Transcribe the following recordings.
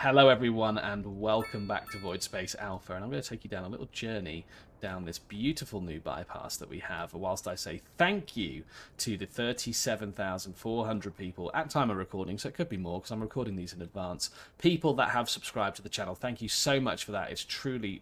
Hello everyone and welcome back to VoidSpace Alpha, and I'm going to take you down a little journey down this beautiful new bypass that we have, whilst I say thank you to the 37,400 people at time of recording, so it could be more because I'm recording these in advance, people that have subscribed to the channel. Thank you so much for that. It's truly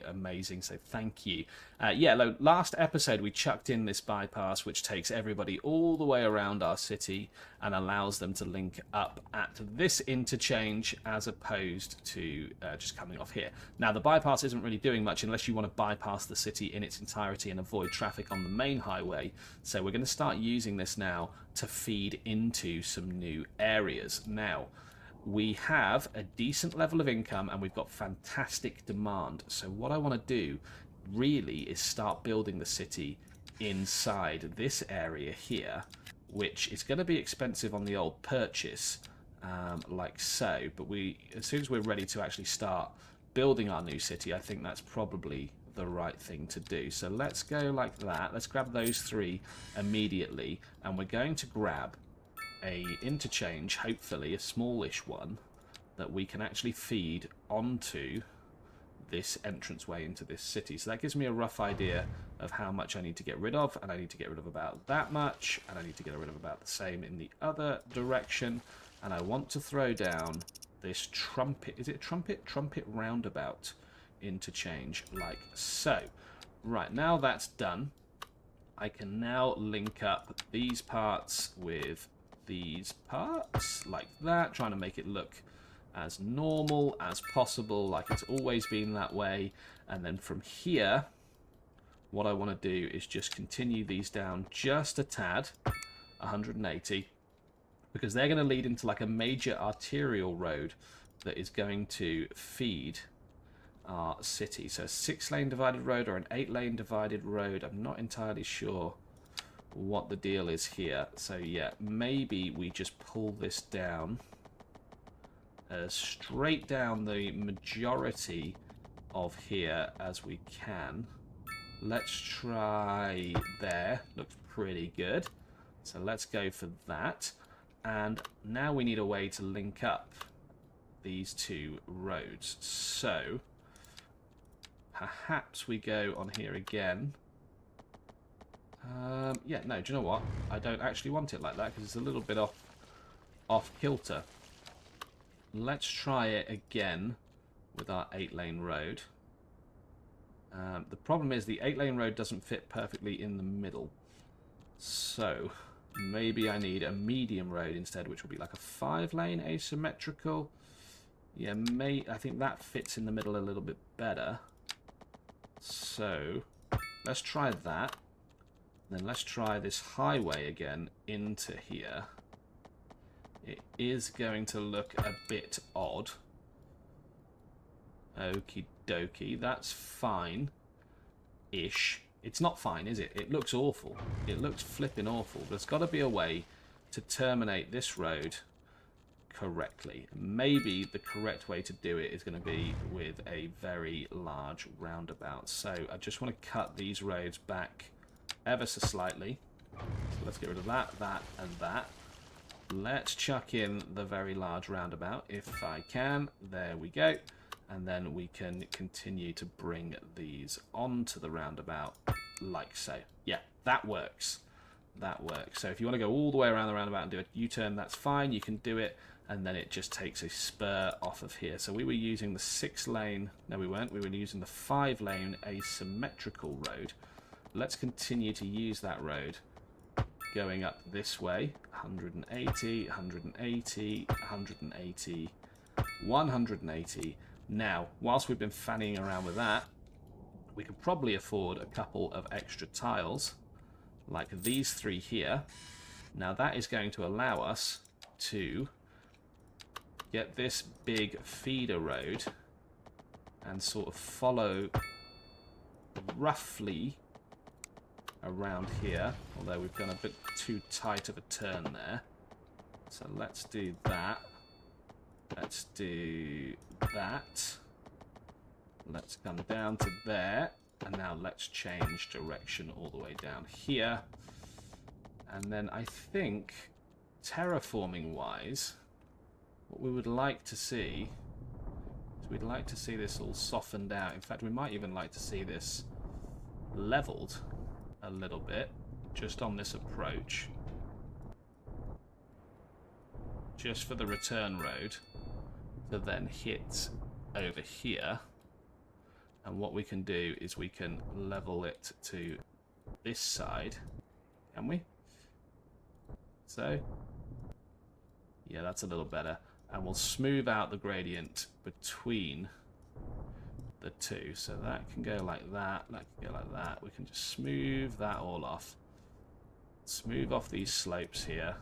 amazing, so thank you. Last episode we chucked in this bypass which takes everybody all the way around our city and allows them to link up at this interchange as opposed to just coming off here. Now the bypass isn't really doing much unless you want to bypass the city in its entirety and avoid traffic on the main highway, so we're going to start using this now to feed into some new areas. Now we have a decent level of income and we've got fantastic demand, so what I want to do really is start building the city inside this area here, which is going to be expensive on the old purchase, like so, but as soon as we're ready to actually start building our new city, I think that's probably the right thing to do. So let's go like that. Let's grab those three immediately, and we're going to grab a interchange, hopefully a smallish one, that we can actually feed onto this entranceway into this city. So that gives me a rough idea of how much I need to get rid of, and I need to get rid of about that much, and I need to get rid of about the same in the other direction. And I want to throw down this trumpet, is it trumpet roundabout interchange like so. Right, now that's done, I can now link up these parts with these parts like that, trying to make it look as normal as possible, like it's always been that way. And then from here, what I want to do is just continue these down just a tad, 180, because they're going to lead into like a major arterial road that is going to feed our city. So a 6-lane divided road or an 8-lane divided road, I'm not entirely sure what the deal is here. So yeah, maybe we just pull this down straight down the majority of here as we can. Let's try there, looks pretty good, so let's go for that. And now we need a way to link up these two roads, so perhaps we go on here again. Yeah, no, do you know what? I don't actually want it like that because it's a little bit off kilter. Let's try it again with our 8-lane road. The problem is the 8-lane road doesn't fit perfectly in the middle, so maybe I need a medium road instead, which will be like a 5-lane asymmetrical. Yeah, I think that fits in the middle a little bit better. So let's try that. Then let's try this highway again into here. It is going to look a bit odd. Okie dokie, that's fine-ish. It's not fine, is it? It looks awful. It looks flipping awful. There's got to be a way to terminate this road correctly. Maybe the correct way to do it is going to be with a very large roundabout. So I just want to cut these roads back ever so slightly. So let's get rid of that, that, and that. Let's chuck in the very large roundabout if I can. There we go. And then we can continue to bring these onto the roundabout like so. Yeah, that works. That works. So if you want to go all the way around the roundabout and do a U-turn, that's fine. You can do it. And then it just takes a spur off of here. So we were using the 6-lane. No, we weren't. We were using the 5-lane asymmetrical road. Let's continue to use that road going up this way. 180, 180, 180, 180. Now, whilst we've been fanning around with that, we could probably afford a couple of extra tiles, like these three here. Now, that is going to allow us to get this big feeder road and sort of follow roughly around here, although we've done a bit too tight of a turn there. So let's do that. Let's do that. Let's come down to there. And now let's change direction all the way down here. And then I think, terraforming wise, what we would like to see we'd like to see this all softened out. In fact, we might even like to see this leveled a little bit, just on this approach. Just for the return road to then hit over here. And what we can do is we can level it to this side. Can we? So, yeah, that's a little better. And we'll smooth out the gradient between the two. So that can go like that, that can go like that. We can just smooth that all off. Smooth off these slopes here.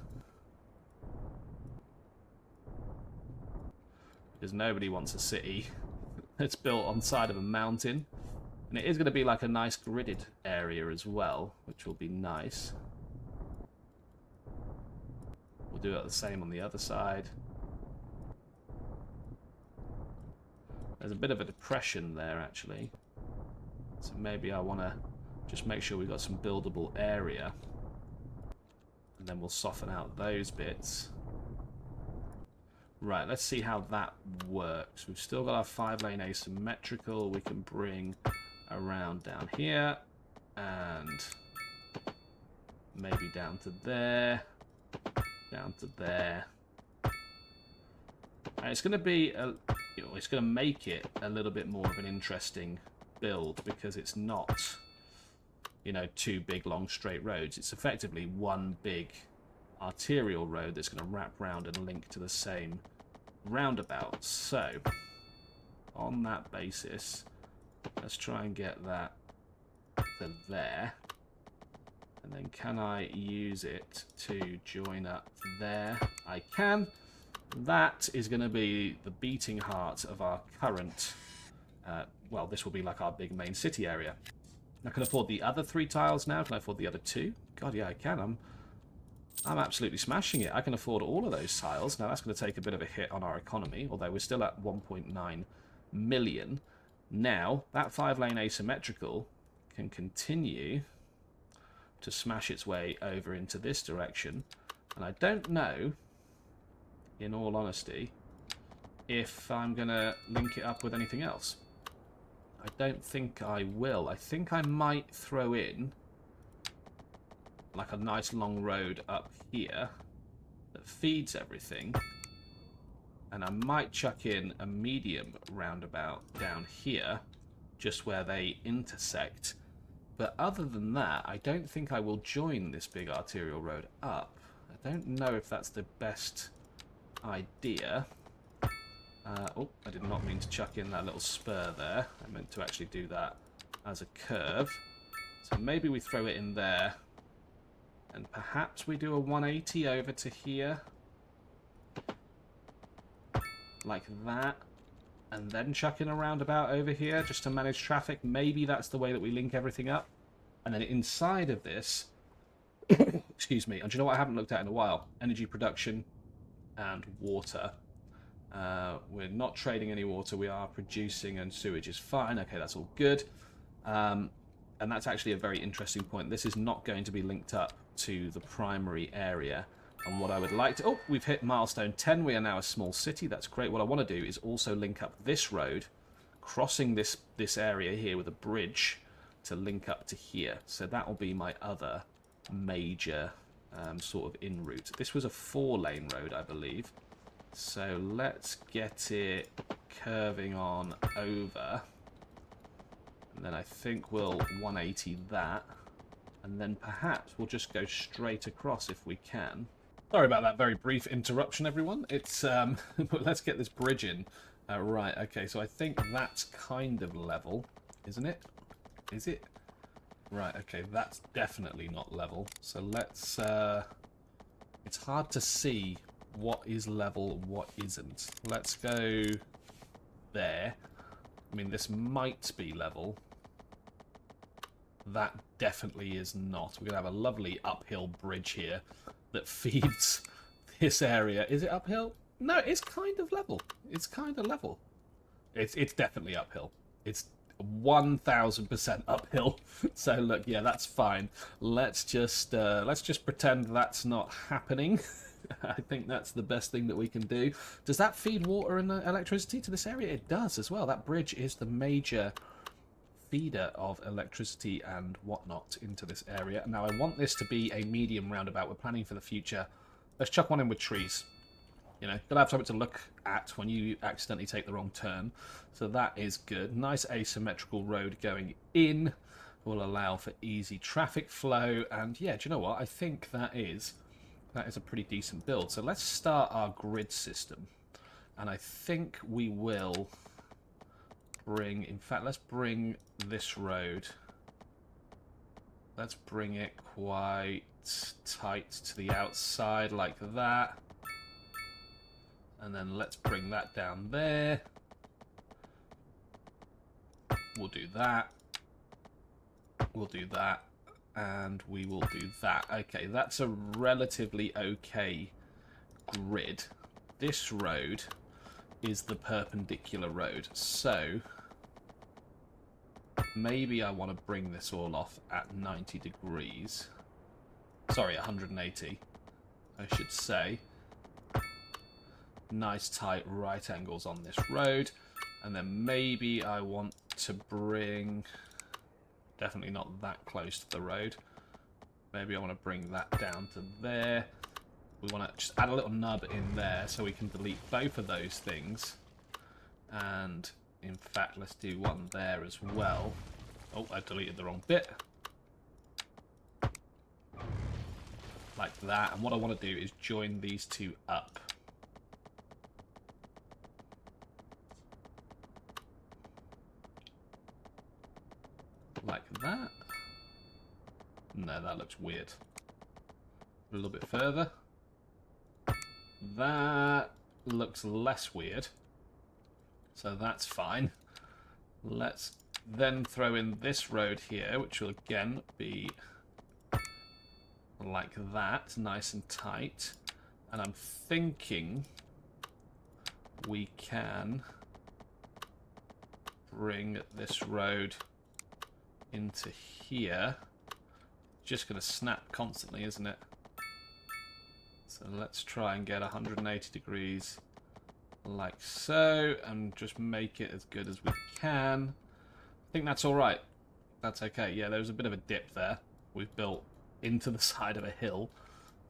Because nobody wants a city that's built on the side of a mountain. And it is going to be like a nice gridded area as well, which will be nice. We'll do it the same on the other side. There's a bit of a depression there, actually. So maybe I want to just make sure we've got some buildable area. And then we'll soften out those bits. Right, let's see how that works. We've still got our 5-lane asymmetrical. We can bring around down here. And maybe down to there. Down to there. And it's going to be, it's going to make it a little bit more of an interesting build because it's not, you know, two big long straight roads. It's effectively one big arterial road that's going to wrap round and link to the same roundabout. So, on that basis, let's try and get that to there. And then can I use it to join up there? I can. That is going to be the beating heart of our current, well, this will be like our big main city area. I can afford the other 3 tiles now. Can I afford the other 2? God, yeah, I can. I'm absolutely smashing it. I can afford all of those tiles. Now, that's going to take a bit of a hit on our economy, although we're still at 1.9 million. Now, that 5-lane asymmetrical can continue to smash its way over into this direction. And I don't know, in all honesty, if I'm going to link it up with anything else. I don't think I will. I think I might throw in like a nice long road up here that feeds everything. And I might chuck in a medium roundabout down here, just where they intersect. But other than that, I don't think I will join this big arterial road up. I don't know if that's the best idea. Oh, I did not mean to chuck in that little spur there. I meant to actually do that as a curve. So maybe we throw it in there. And perhaps we do a 180 over to here. Like that. And then chuck in a roundabout over here just to manage traffic. Maybe that's the way that we link everything up. And then inside of this... excuse me. And do you know what I haven't looked at in a while? Energy production and water. We're not trading any water. We are producing, and sewage is fine. Okay, that's all good. And that's actually a very interesting point. This is not going to be linked up to the primary area. And what I would like to... Oh, we've hit milestone 10. We are now a small city. That's great. What I want to do is also link up this road, crossing this area here with a bridge to link up to here. So that will be my other major sort of in route. This was a 4-lane road, I believe. So let's get it curving on over. And then I think we'll 180 that. And then perhaps we'll just go straight across if we can. Sorry about that very brief interruption, everyone. It's but let's get this bridge in. Right, okay, so I think that's kind of level, isn't it? Is it? Right, okay, that's definitely not level. So let's... it's hard to see what is level, what isn't. Let's go there. I mean, this might be level. That definitely is not. We're going to have a lovely uphill bridge here that feeds this area. Is it uphill? No, it's kind of level. It's kind of level. It's definitely uphill. It's 1000% uphill. So look, yeah, that's fine. Let's just pretend that's not happening. I think that's the best thing that we can do. Does that feed water and electricity to this area? It does as well. That bridge is the major feeder of electricity and whatnot into this area. Now, I want this to be a medium roundabout. We're planning for the future. Let's chuck one in with trees. You know, gotta have something to look at when you accidentally take the wrong turn. So that is good. Nice asymmetrical road going in will allow for easy traffic flow. And yeah, do you know what? I think that is a pretty decent build. So let's start our grid system. And I think we will bring, in fact, let's bring this road. Let's bring it quite tight to the outside like that. And then let's bring that down there. We'll do that. We'll do that. And we will do that. Okay, that's a relatively okay grid. This road is the perpendicular road. So maybe I want to bring this all off at 90 degrees. Sorry, 180, I should say. Nice tight right angles on this road. And then maybe I want to bring... Definitely not that close to the road. Maybe I want to bring that down to there. We want to just add a little nub in there so we can delete both of those things. And in fact, let's do one there as well. Oh, I deleted the wrong bit. Like that. And what I want to do is join these two up. Like that. No, that looks weird. A little bit further. That looks less weird. So that's fine. Let's then throw in this road here, which will again be like that, nice and tight. And I'm thinking we can bring this road into here. Just going to snap constantly, isn't it? So let's try and get 180 degrees like so, and just make it as good as we can. I think that's alright. That's okay. Yeah, there was a bit of a dip there. We've built into the side of a hill.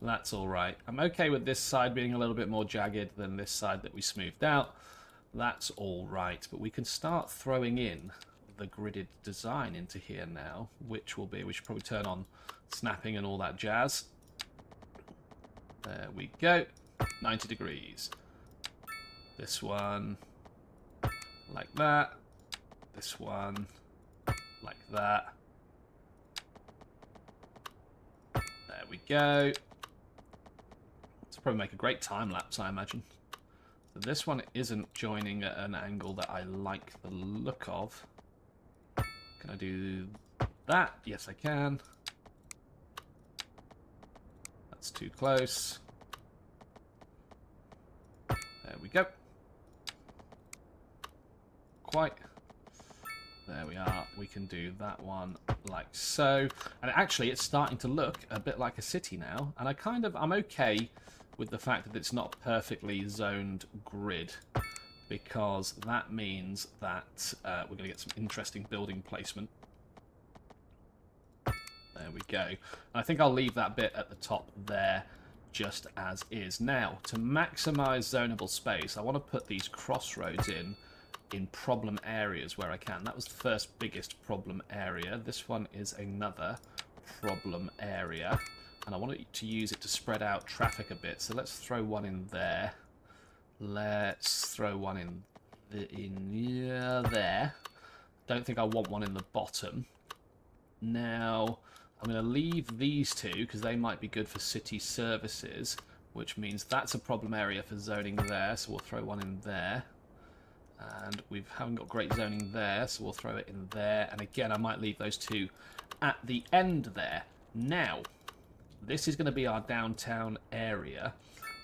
That's alright. I'm okay with this side being a little bit more jagged than this side that we smoothed out. That's alright. But we can start throwing in the gridded design into here now, which will be, we should probably turn on snapping and all that jazz. There we go. 90 degrees. This one like that. This one like that. There we go. This will probably make a great time lapse, I imagine. So this one isn't joining at an angle that I like the look of. Can I do that? Yes, I can. That's too close. There we go. Quite. There we are. We can do that one like so. And actually, it's starting to look a bit like a city now. And I'm okay with the fact that it's not a perfectly zoned grid, because that means that we're going to get some interesting building placement. There we go. And I think I'll leave that bit at the top there just as is. Now, to maximize zonable space, I want to put these crossroads in problem areas where I can. That was the first biggest problem area. This one is another problem area. And I want to use it to spread out traffic a bit. So let's throw one in there. Let's throw one in there. Don't think I want one in the bottom. Now, I'm going to leave these two because they might be good for city services, which means that's a problem area for zoning there. So we'll throw one in there. And we haven't got great zoning there, so we'll throw it in there. And again, I might leave those two at the end there. Now, this is going to be our downtown area.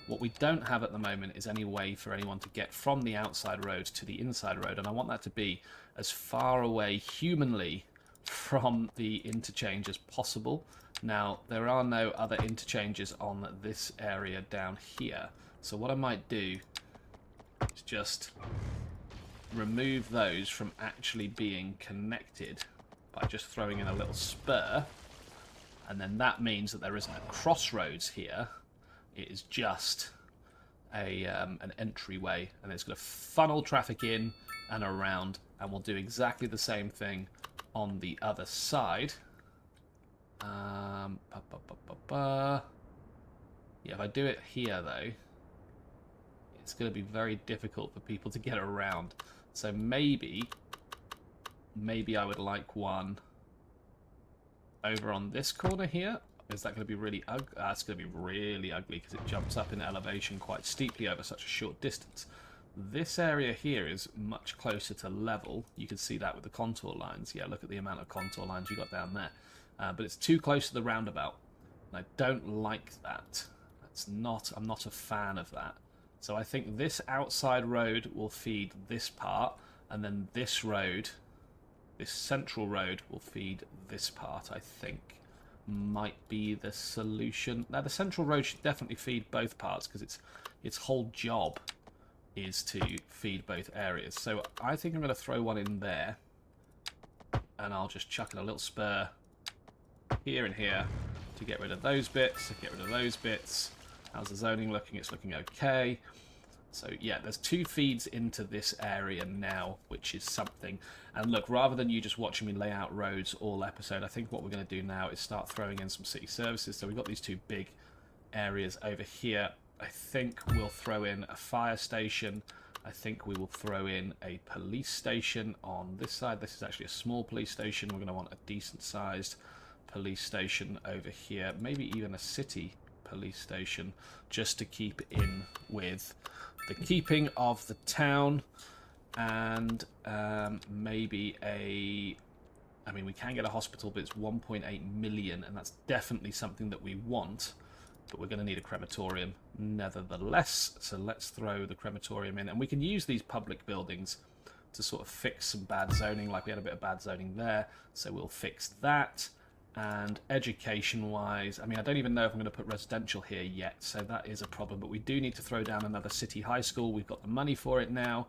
What we don't have at the moment is any way for anyone to get from the outside road to the inside road, and I want that to be as far away humanly from the interchange as possible. Now, there are no other interchanges on this area down here. So what I might do is just remove those from actually being connected by just throwing in a little spur. And then that means that there isn't a crossroads here. It is just an entryway, and it's going to funnel traffic in and around, and we'll do exactly the same thing on the other side. Yeah, if I do it here, though, it's going to be very difficult for people to get around. So maybe I would like one over on this corner here. Is that going to be really ugly? It's going to be really ugly because it jumps up in elevation quite steeply over such a short distance. This area here is much closer to level. You can see that with the contour lines. Yeah, look at the amount of contour lines you got down there. But it's too close to the roundabout. And I don't like that. I'm not a fan of that. So I think this outside road will feed this part, and then this road, this central road, will feed this part, I think. Might be the solution. Now, the central road should definitely feed both parts because its whole job is to feed both areas. So I think I'm going to throw one in there, and I'll just chuck in a little spur here and here to get rid of those bits, to get rid of those bits. How's the zoning looking? It's looking okay. So yeah, there's 2 feeds into this area now, which is something. And look, rather than you just watching me lay out roads all episode, I think what we're going to do now is start throwing in some city services. So we've got these 2 big areas over here. I think we'll throw in a fire station. I think we will throw in a police station on this side. This is actually a small police station. We're going to want a decent sized police station over here. Maybe even a city police station, just to keep in with the keeping of the town. And maybe I mean, we can get a hospital, but it's 1.8 million, and that's definitely something that we want. But we're going to need a crematorium nevertheless. So let's throw the crematorium in, and we can use these public buildings to sort of fix some bad zoning, like we had a bit of bad zoning there. So we'll fix that. And education-wise, I mean, I don't even know if I'm going to put residential here yet, so that is a problem. But we do need to throw down another city high school. We've got the money for it now.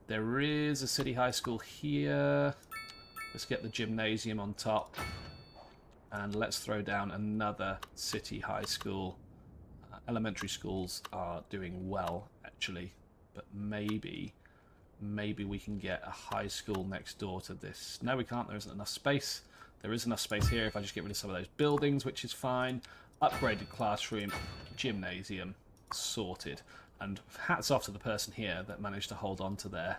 There is a city high school here. Let's get the gymnasium on top. And let's throw down another city high school. Elementary schools are doing well, actually. But maybe we can get a high school next door to this. No, we can't. There isn't enough space. There is enough space here if I just get rid of some of those buildings, which is fine. Upgraded classroom, gymnasium, sorted. And hats off to the person here that managed to hold on to their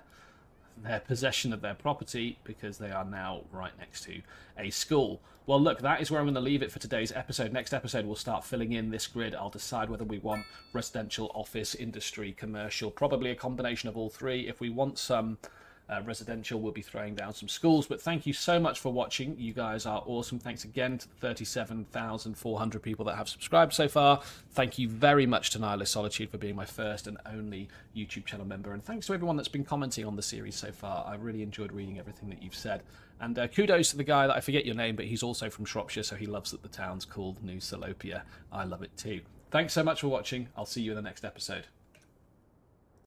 possession of their property, because they are now right next to a school. Well, look, that is where I'm going to leave it for today's episode. Next episode, we'll start filling in this grid. I'll decide whether we want residential, office, industry, commercial, probably a combination of all 3. If we want some residential, we'll be throwing down some schools. But thank you so much for watching. You guys are awesome. Thanks again to the 37,400 people that have subscribed so far. Thank you very much to Nihilist Solitude for being my first and only YouTube channel member, and thanks to everyone that's been commenting on the series so far. I really enjoyed reading everything that you've said. And kudos to the guy that I forget your name, but he's also from Shropshire, so he loves that the town's called New Salopia. I love it too. Thanks so much for watching. I'll see you in the next episode.